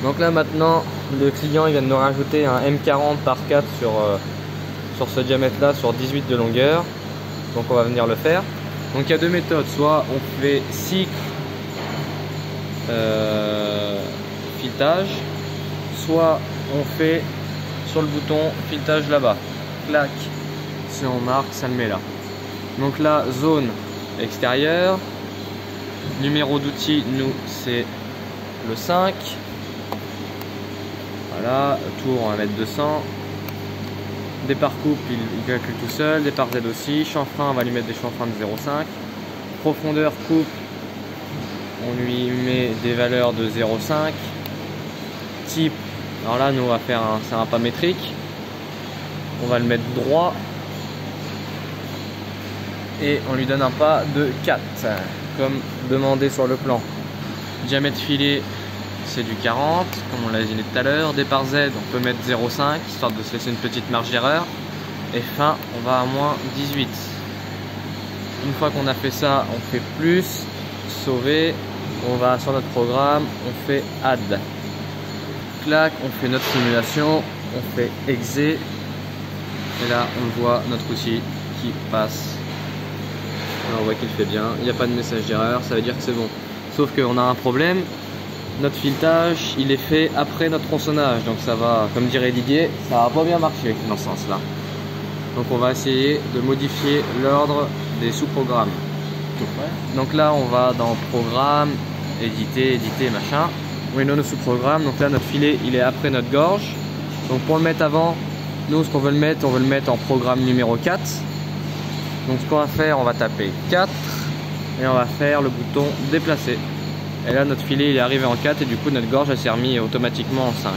Donc là maintenant, le client il vient de nous rajouter un M40 par 4 sur ce diamètre là, sur 18 de longueur. Donc on va venir le faire. Donc il y a deux méthodes, soit on fait cycle filetage, soit on fait sur le bouton filetage là-bas. Clac, si on marque, ça le met là. Donc là, zone extérieure. Numéro d'outil, nous c'est le 5. Voilà, tour on va mettre 200. Départ coupe, il calcule tout seul. Départ Z aussi. Chanfrein, on va lui mettre des chanfreins de 0,5. Profondeur coupe, on lui met des valeurs de 0,5. Type, alors là nous on va faire c'est un pas métrique. On va le mettre droit. Et on lui donne un pas de 4, comme demandé sur le plan. Diamètre filet, c'est du 40, comme on l'a dit tout à l'heure. Départ Z, on peut mettre 0,5, histoire de se laisser une petite marge d'erreur. Et fin, on va à moins 18. Une fois qu'on a fait ça, on fait plus, sauver. On va sur notre programme, on fait add. Clac, on fait notre simulation, on fait exé. Et là, on voit notre outil qui passe. Alors on voit qu'il fait bien, il n'y a pas de message d'erreur, ça veut dire que c'est bon. Sauf qu'on a un problème, notre filetage il est fait après notre tronçonnage, donc ça va, comme dirait Didier, ça va pas bien marcher dans ce sens là. Donc on va essayer de modifier l'ordre des sous-programmes. Donc là on va dans programme, éditer, machin. On est dans nos sous-programmes, donc là notre filet il est après notre gorge. Donc pour le mettre avant, nous ce qu'on veut le mettre, on veut le mettre en programme numéro 4. Donc ce qu'on va faire, on va taper 4 et on va faire le bouton déplacer. Et là notre filet il est arrivé en 4 et du coup notre gorge elle s'est remise automatiquement en 5.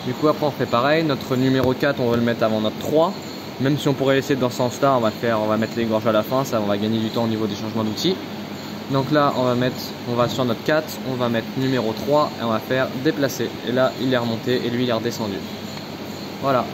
Du coup après on fait pareil, notre numéro 4 on veut le mettre avant notre 3. Même si on pourrait laisser dans ce sens là, on va mettre les gorges à la fin, ça on va gagner du temps au niveau des changements d'outils. Donc là on va sur notre 4, on va mettre numéro 3 et on va faire déplacer. Et là il est remonté et lui il est redescendu. Voilà.